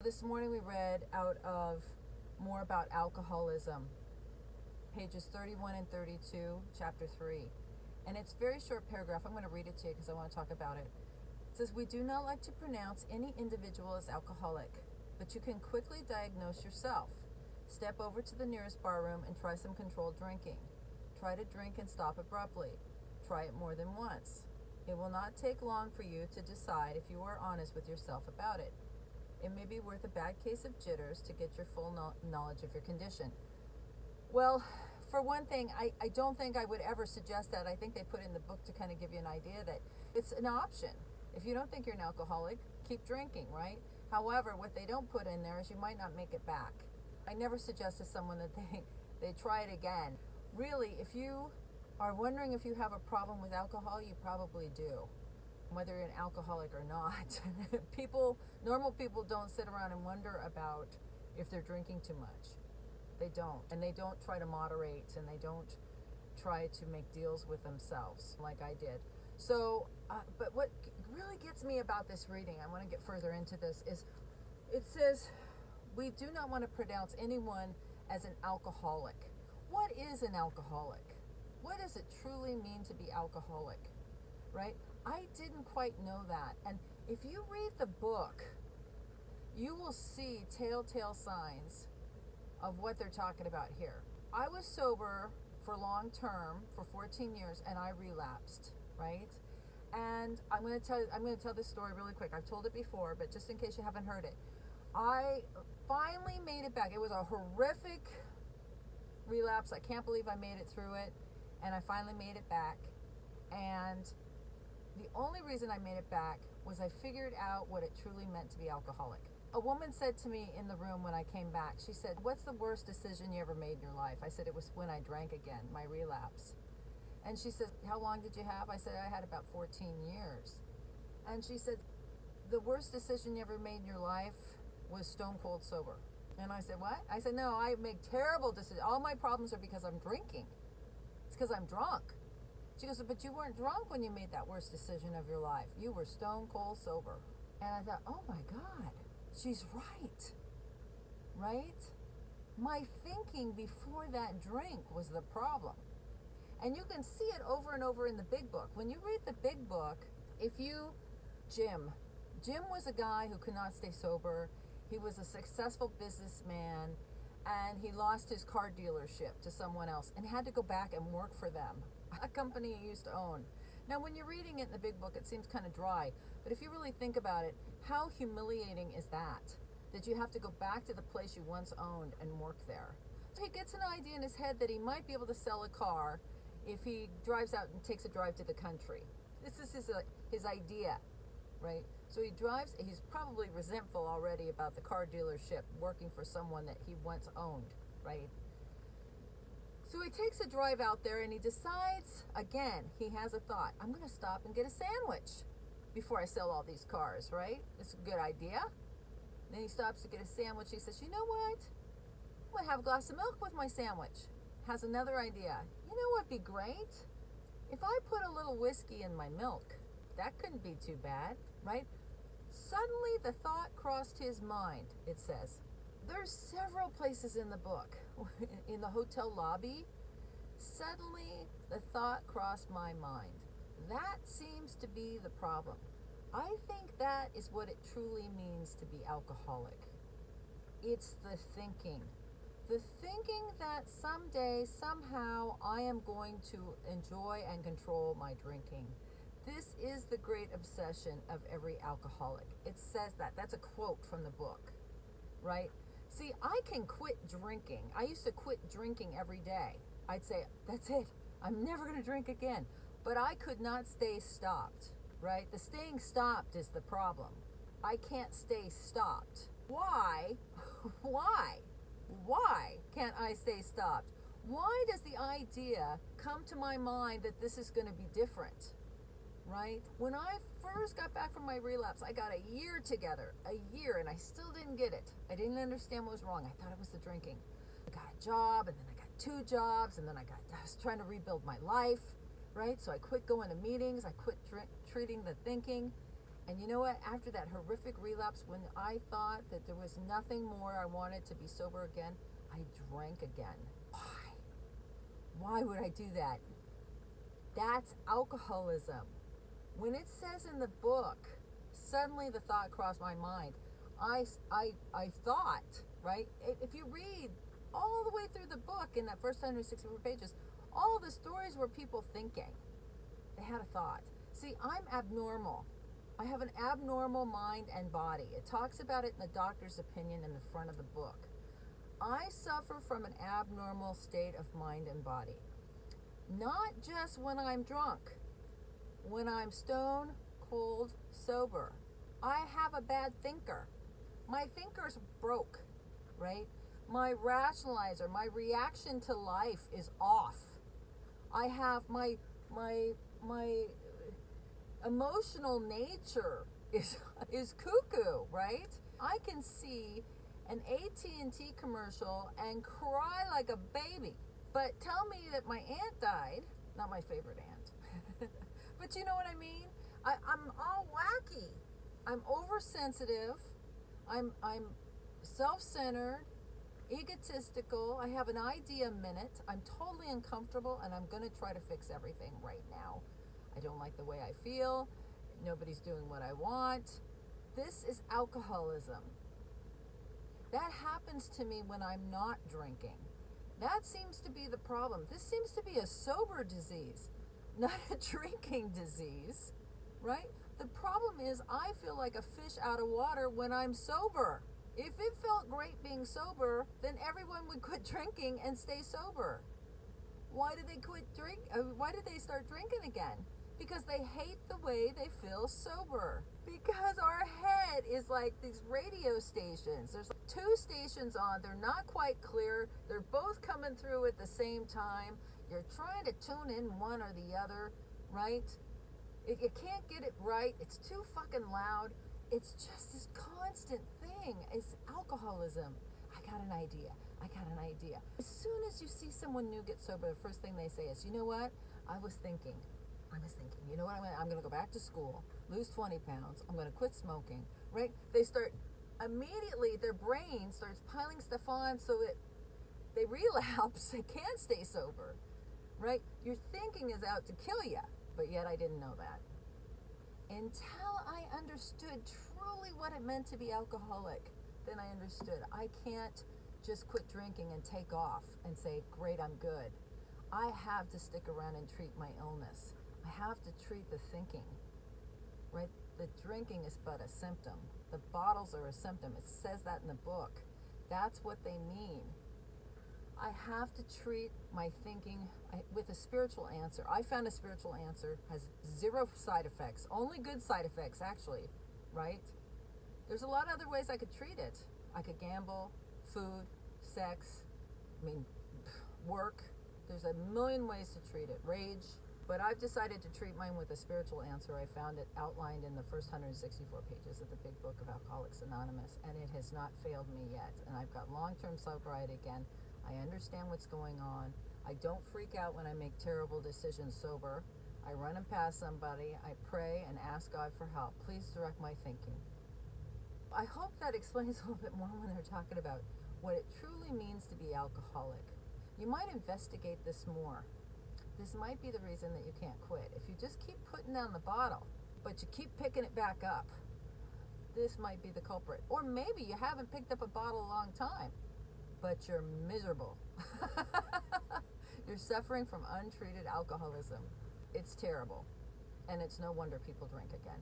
this morning we read out of More About Alcoholism, pages 31 and 32, chapter 3. And it's a very short paragraph. I'm going to read it to you because I want to talk about it. It says, "We do not like to pronounce any individual as alcoholic, but you can quickly diagnose yourself. Step over to the nearest bar room and try some controlled drinking. Try to drink and stop abruptly. Try it more than once. It will not take long for you to decide if you are honest with yourself about it. It may be worth a bad case of jitters to get your full knowledge of your condition." Well, for one thing, I don't think I would ever suggest that. I think they put it in the book to kind of give you an idea that it's an option. If you don't think you're an alcoholic, keep drinking, right? However, what they don't put in there is you might not make it back. I never suggest to someone that they try it again. Really, if you are wondering if you have a problem with alcohol, you probably do, whether you're an alcoholic or not. Normal people don't sit around and wonder about if they're drinking too much. They don't. And they don't try to moderate, and they don't try to make deals with themselves like I did. So, but what really gets me about this reading, I want to get further into this, is it says, we do not want to pronounce anyone as an alcoholic. What is an alcoholic? What does it truly mean to be alcoholic? Right? I didn't quite know that. And if you read the book, you will see telltale signs of what they're talking about here. I was sober for long term for 14 years and I relapsed, right? And I'm going to tell this story really quick. I've told it before, but just in case you haven't heard it. I finally made it back. It was a horrific relapse. I can't believe I made it through it, and I finally made it back. And the only reason I made it back was I figured out what it truly meant to be alcoholic. A woman said to me in the room when I came back, she said, "What's the worst decision you ever made in your life?" I said, "It was when I drank again, my relapse." And she said, "How long did you have?" I said, "I had about 14 years. And she said, "The worst decision you ever made in your life was stone cold sober." And I said, "What?" I said, "No, I make terrible decisions. All my problems are because I'm drinking. It's because I'm drunk." She goes, "But you weren't drunk when you made that worst decision of your life. You were stone cold sober." And I thought, oh my God, she's right. Right? My thinking before that drink was the problem. And you can see it over and over in the big book. When you read the big book, Jim was a guy who could not stay sober. He was a successful businessman, and he lost his car dealership to someone else and had to go back and work for them, a company he used to own. Now, when you're reading it in the big book, it seems kind of dry, but if you really think about it, how humiliating is that you have to go back to the place you once owned and work there? So he gets an idea in his head that he might be able to sell a car if he drives out and takes a drive to the country. This is his idea, right? So he drives. He's probably resentful already about the car dealership working for someone that he once owned, right? So he takes a drive out there and he decides, again, he has a thought, I'm going to stop and get a sandwich before I sell all these cars, right? It's a good idea. Then he stops to get a sandwich. He says, "You know what? I'm going to have a glass of milk with my sandwich." Has another idea. "You know what'd be great? If I put a little whiskey in my milk, that couldn't be too bad, right?" Suddenly the thought crossed his mind, it says. There's several places in the book. In the hotel lobby, suddenly the thought crossed my mind. That seems to be the problem. I think that is what it truly means to be alcoholic. It's the thinking. The thinking that someday, somehow, I am going to enjoy and control my drinking. This is the great obsession of every alcoholic. It says that. That's a quote from the book, right? See, I can quit drinking. I used to quit drinking every day. I'd say, that's it. I'm never going to drink again. But I could not stay stopped, right? The staying stopped is the problem. I can't stay stopped. Why? Why can't I stay stopped? Why does the idea come to my mind that this is going to be different? Right? When I first got back from my relapse, I got a year together, and I still didn't get it. I didn't understand what was wrong. I thought it was the drinking. I got a job, and then I got 2 jobs, and then I was trying to rebuild my life, right? So I quit going to meetings. I quit treating the thinking. And you know what? After that horrific relapse, when I thought that there was nothing more I wanted to be sober again, I drank again. Why? Why would I do that? That's alcoholism. When it says in the book, suddenly the thought crossed my mind. I thought, right? If you read all the way through the book in that first 164 pages, all the stories were people thinking. They had a thought. See, I'm abnormal. I have an abnormal mind and body. It talks about it in the doctor's opinion in the front of the book. I suffer from an abnormal state of mind and body. Not just when I'm drunk, when I'm stone cold sober. I have a bad thinker. My thinker's broke, right? My rationalizer, my reaction to life is off. I have my emotional nature is cuckoo, right? I can see an AT&T commercial and cry like a baby. But tell me that my aunt died, not my favorite aunt, but you know what I mean? I'm all wacky. I'm oversensitive. I'm self-centered, egotistical. I have an idea a minute. I'm totally uncomfortable, and I'm going to try to fix everything right now. I don't like the way I feel. Nobody's doing what I want. This is alcoholism. That happens to me when I'm not drinking. That seems to be the problem. This seems to be a sober disease, not a drinking disease, right? The problem is I feel like a fish out of water when I'm sober. If it felt great being sober, then everyone would quit drinking and stay sober. Why did they why did they start drinking again? Because they hate the way they feel sober. Because our head is like these radio stations. There's like 2 stations on. They're not quite clear. They're both coming through at the same time. You're trying to tune in one or the other, right? You can't get it right. It's too fucking loud. It's just this constant thing. It's alcoholism. I got an idea. As soon as you see someone new get sober, the first thing they say is, you know what? I was thinking, you know what? I'm going to go back to school, lose 20 pounds. I'm going to quit smoking, right? They start immediately, their brain starts piling stuff on so that they relapse. They can't stay sober, right? Your thinking is out to kill you, but yet I didn't know that. Until I understood truly what it meant to be alcoholic, then I understood. I can't just quit drinking and take off and say, great, I'm good. I have to stick around and treat my illness. I have to treat the thinking, right? The drinking is but a symptom. The bottles are a symptom. It says that in the book. That's what they mean. I have to treat my thinking with a spiritual answer. I found a spiritual answer has 0 side effects, only good side effects actually, right? There's a lot of other ways I could treat it. I could gamble, food, sex, work. There's a million ways to treat it, rage. But I've decided to treat mine with a spiritual answer. I found it outlined in the first 164 pages of the big book of Alcoholics Anonymous, and it has not failed me yet. And I've got long-term sobriety again. I understand what's going on. I don't freak out when I make terrible decisions sober. I run and pass somebody. I pray and ask God for help. Please direct my thinking. I hope that explains a little bit more when they're talking about what it truly means to be alcoholic. You might investigate this more. This might be the reason that you can't quit. If you just keep putting down the bottle, but you keep picking it back up, this might be the culprit. Or maybe you haven't picked up a bottle a long time, but you're miserable. You're suffering from untreated alcoholism. It's terrible. And it's no wonder people drink again.